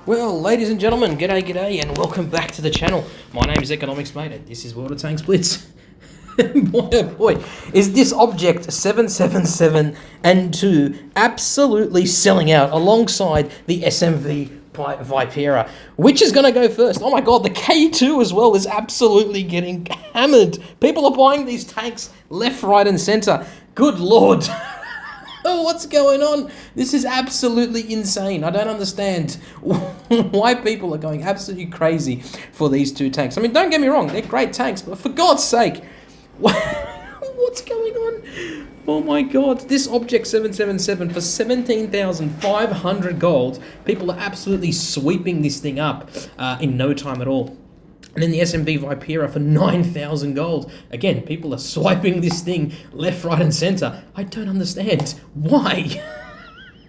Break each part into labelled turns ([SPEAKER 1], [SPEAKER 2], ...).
[SPEAKER 1] Well, ladies and gentlemen, g'day, and welcome back to the channel. My name is Economics Mate, and this is World of Tanks Blitz. Boy, oh boy, is this object 777 and 2 absolutely selling out alongside the SMV Vipeira. Which is going to go first? Oh my god, the K2 as well is absolutely getting hammered. People are buying these tanks left, right, and center. Good lord. Oh, what's going on? This is absolutely insane. I don't understand why people are going absolutely crazy for these two tanks. I mean, don't get me wrong, they're great tanks, but for God's sake, what's going on? Oh my god, this Object 777 for 17,500 gold. People are absolutely sweeping this thing up in no time at all. And then the SMV Vipeira for 9,000 gold. Again, people are swiping this thing left, right, and center. I don't understand. Why?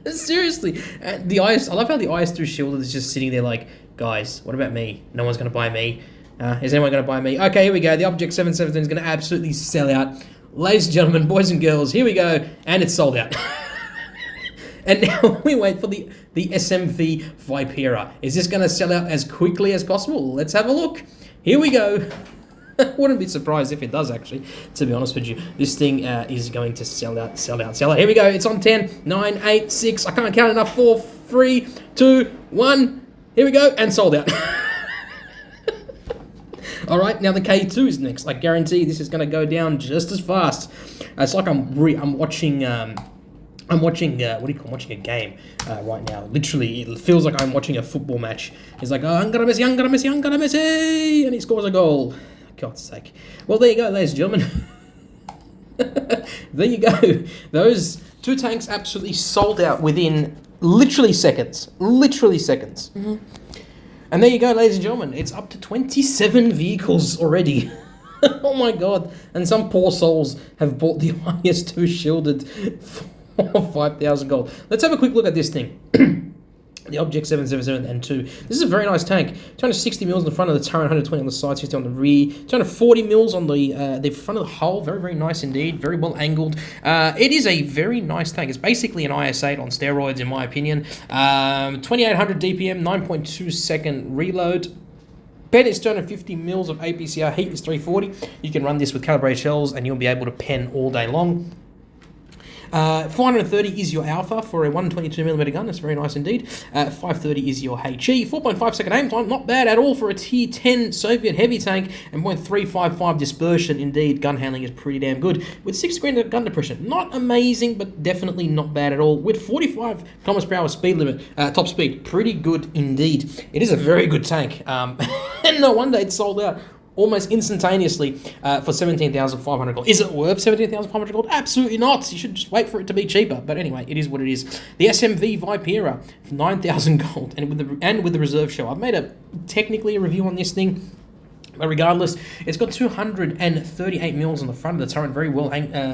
[SPEAKER 1] Seriously. I love how the IS-2 Shielded is just sitting there like, guys, what about me? No one's going to buy me. Is anyone going to buy me? Okay, here we go. The Object 777 is going to absolutely sell out. Ladies and gentlemen, boys and girls, here we go. And it's sold out. And now we wait for the SMV Vipeira. Is this going to sell out as quickly as possible? Let's have a look. Here we go. Wouldn't be surprised if it does, actually, to be honest with you. This thing is going to sell out. Here we go. It's on 10, 9, 8, 6. I can't count enough. 4, 3, 2, 1. Here we go. And sold out. All right, now the K2 is next. I guarantee this is going to go down just as fast. It's like I'm watching... I'm watching, I'm watching a game right now. Literally, it feels like I'm watching a football match. He's like, oh, I'm gonna miss, and he scores a goal. For God's sake. Well, there you go, ladies and gentlemen. There you go. Those two tanks absolutely sold out within literally seconds. Mm-hmm. And there you go, ladies and gentlemen. It's up to 27 vehicles already. Oh my god. And some poor souls have bought the IS-2 Shielded for 5,000 gold. Let's have a quick look at this thing. The Object 777 and 2. This is a very nice tank. 260 mils on the front of the turret, 120 on the side, 60 on the rear, 240 mils on the front of the hull. Very, very nice indeed. Very well angled. It is a very nice tank. It's basically an IS-8 on steroids, in my opinion. 2800 DPM, 9.2 second reload. Pen is 250 mils of APCR. Heat is 340. You can run this with calibrated shells, and you'll be able to pen all day long. 430 is your alpha for a 122mm gun. That's very nice indeed. 530 is your HE. 4.5 second aim time. Not bad at all for a tier 10 Soviet heavy tank. And 0.355 dispersion. Indeed, gun handling is pretty damn good. With 6 grand gun depression. Not amazing, but definitely not bad at all. With 45 kilometers per hour speed limit, top speed. Pretty good indeed. It is a very good tank. And no wonder it's sold out almost instantaneously for 17,500 gold. Is it worth 17,500 gold? Absolutely not. You should just wait for it to be cheaper. But anyway, it is what it is. The SMV Vipeira for 9,000 gold, and with the reserve shell. I've made technically a review on this thing. But regardless, it's got 238 mils on the front of the turret, very well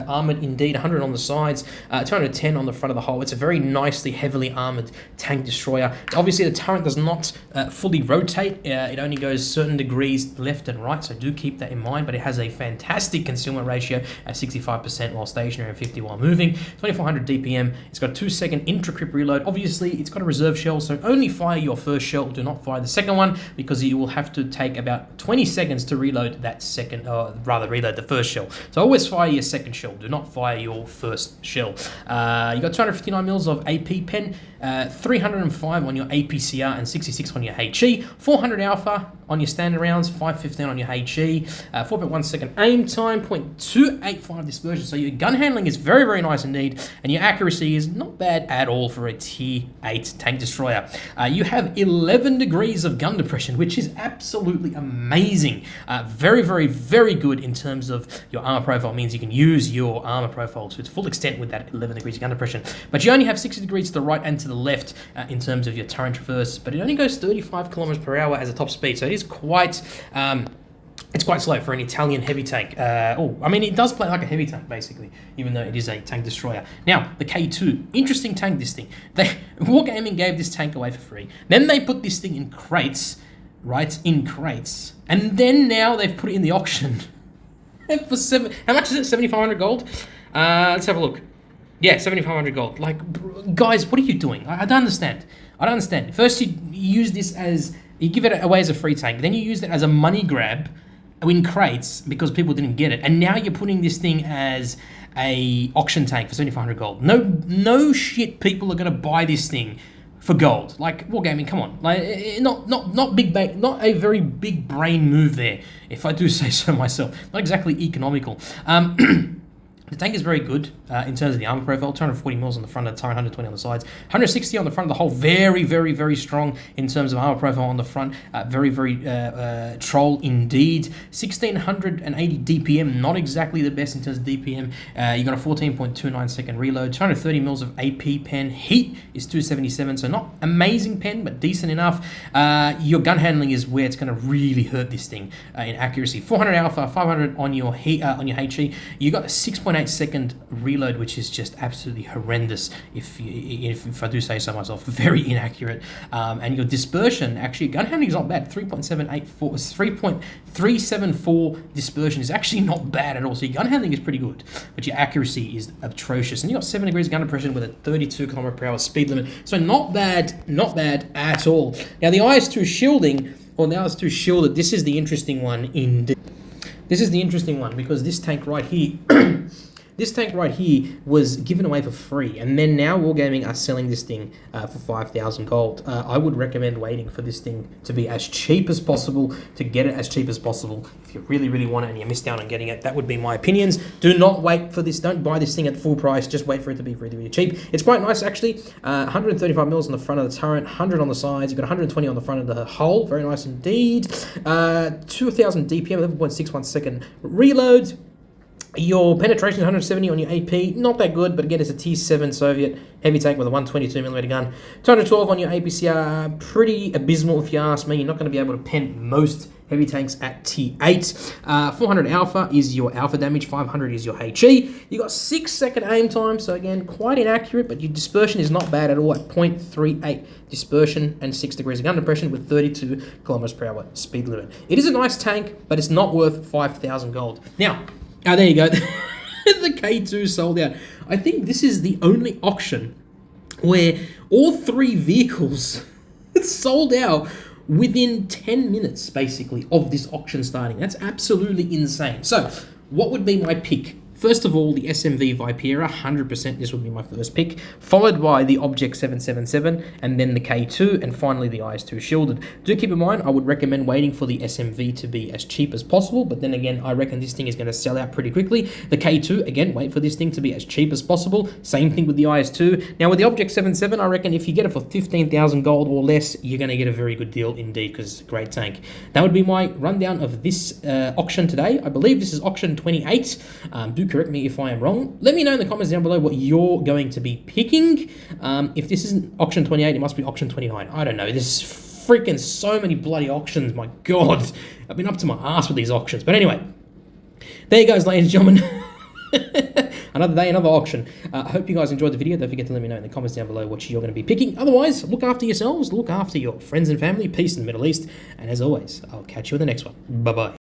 [SPEAKER 1] armoured indeed, 100 on the sides, 210 on the front of the hull. It's a very nicely, heavily armoured tank destroyer. Obviously, the turret does not fully rotate. It only goes certain degrees left and right, so do keep that in mind. But it has a fantastic concealment ratio at 65% while stationary and 50 while moving. 2400 DPM. It's got a 2-second intra-crip reload. Obviously, it's got a reserve shell, so only fire your first shell. Do not fire the second one, because you will have to take about 20 seconds to reload that second, reload the first shell. So always fire your second shell. Do not fire your first shell. You got 259 mils of AP pen, 305 on your APCR, and 66 on your HE. 400 alpha on your standard rounds, 515 on your HE. 4.1 second aim time, 0.285 dispersion. So your gun handling is very, very nice indeed, and your accuracy is not bad at all for a tier 8 tank destroyer. You have 11 degrees of gun depression, which is absolutely amazing. Very, very, very good in terms of your armor profile. Means you can use your armor profile to its full extent with that 11 degrees of gun depression. But you only have 60 degrees to the right and to the left in terms of your turret traverse. But it only goes 35 kilometers per hour as a top speed, so it is quite. It's quite slow for an Italian heavy tank. I mean, it does play like a heavy tank, basically, even though it is a tank destroyer. Now, the K2. Interesting tank, this thing. Wargaming gave this tank away for free. Then they put this thing in crates, right? In crates. And then now they've put it in the auction. For how much is it? 7,500 gold? Let's have a look. Yeah, 7,500 gold. Like, guys, what are you doing? I don't understand. I don't understand. First, you use this as, you give it away as a free tank. Then you use it as a money grab in crates because people didn't get it. And now you're putting this thing as a auction tank for 7,500 gold. No shit, people are going to buy this thing for gold. Like, Wargaming, come on. Like, not a very big brain move there, if I do say so myself. Not exactly economical. The tank is very good in terms of the armor profile. 240 mils on the front of the turret, 120 on the sides, 160 on the front of the hull. Very, very, very strong in terms of armor profile on the front. Very, very troll indeed. 1680 DPM, not exactly the best in terms of DPM. You got a 14.29 second reload. 230 mils of AP pen. Heat is 277, so not amazing pen, but decent enough. Your gun handling is where it's going to really hurt this thing in accuracy. 400 alpha, 500 on your HE. You got a 6.8 second reload, which is just absolutely horrendous, if I do say so myself. Very inaccurate. And your dispersion, actually, gun handling is not bad. 3.374 dispersion is actually not bad at all. So your gun handling is pretty good, but your accuracy is atrocious. And you got 7 degrees gun depression with a 32 km/h speed limit. So not bad at all. Now the IS-2 shielding, or now it's 2 shielded. This is the interesting one indeed. This is the interesting one because this tank right here, this tank right here was given away for free, and then now Wargaming are selling this thing for 5,000 gold. I would recommend waiting for this thing to be as cheap as possible, to get it as cheap as possible. If you really, really want it and you missed out on getting it, that would be my opinions. Do not wait for this. Don't buy this thing at full price. Just wait for it to be really, really cheap. It's quite nice, actually. 135 mils on the front of the turret, 100 on the sides. You've got 120 on the front of the hull. Very nice indeed. 2,000 DPM, 11.61 second reload. Your penetration is 170 on your AP, not that good, but again, it's a T7 Soviet heavy tank with a 122mm gun. 212 on your APCR, pretty abysmal if you ask me. You're not going to be able to pen most heavy tanks at T8. 400 alpha is your alpha damage, 500 is your HE. You got 6 second aim time, so again, quite inaccurate, but your dispersion is not bad at all at 0.38 dispersion and 6 degrees of gun depression with 32 km/h speed limit. It is a nice tank, but it's not worth 5,000 gold. Now, there you go. The K2 sold out. I think this is the only auction where all 3 vehicles sold out within 10 minutes, basically, of this auction starting. That's absolutely insane. So, what would be my pick? First of all, the SMV Vipera, 100% this would be my first pick, followed by the Object 777, and then the K2, and finally the IS-2 shielded. Do keep in mind, I would recommend waiting for the SMV to be as cheap as possible, but then again, I reckon this thing is going to sell out pretty quickly. The K2, again, wait for this thing to be as cheap as possible. Same thing with the IS-2. Now, with the Object 77, I reckon if you get it for 15,000 gold or less, you're going to get a very good deal indeed, because it's a great tank. That would be my rundown of this auction today. I believe this is auction 28. Do correct me if I am wrong. Let me know in the comments down below what you're going to be picking. If this isn't auction 28, it must be auction 29. I don't know. There's freaking so many bloody auctions. My God. I've been up to my ass with these auctions. But anyway, there you go, ladies and gentlemen. Another day, another auction. I hope you guys enjoyed the video. Don't forget to let me know in the comments down below what you're going to be picking. Otherwise, look after yourselves. Look after your friends and family. Peace in the Middle East. And as always, I'll catch you in the next one. Bye-bye.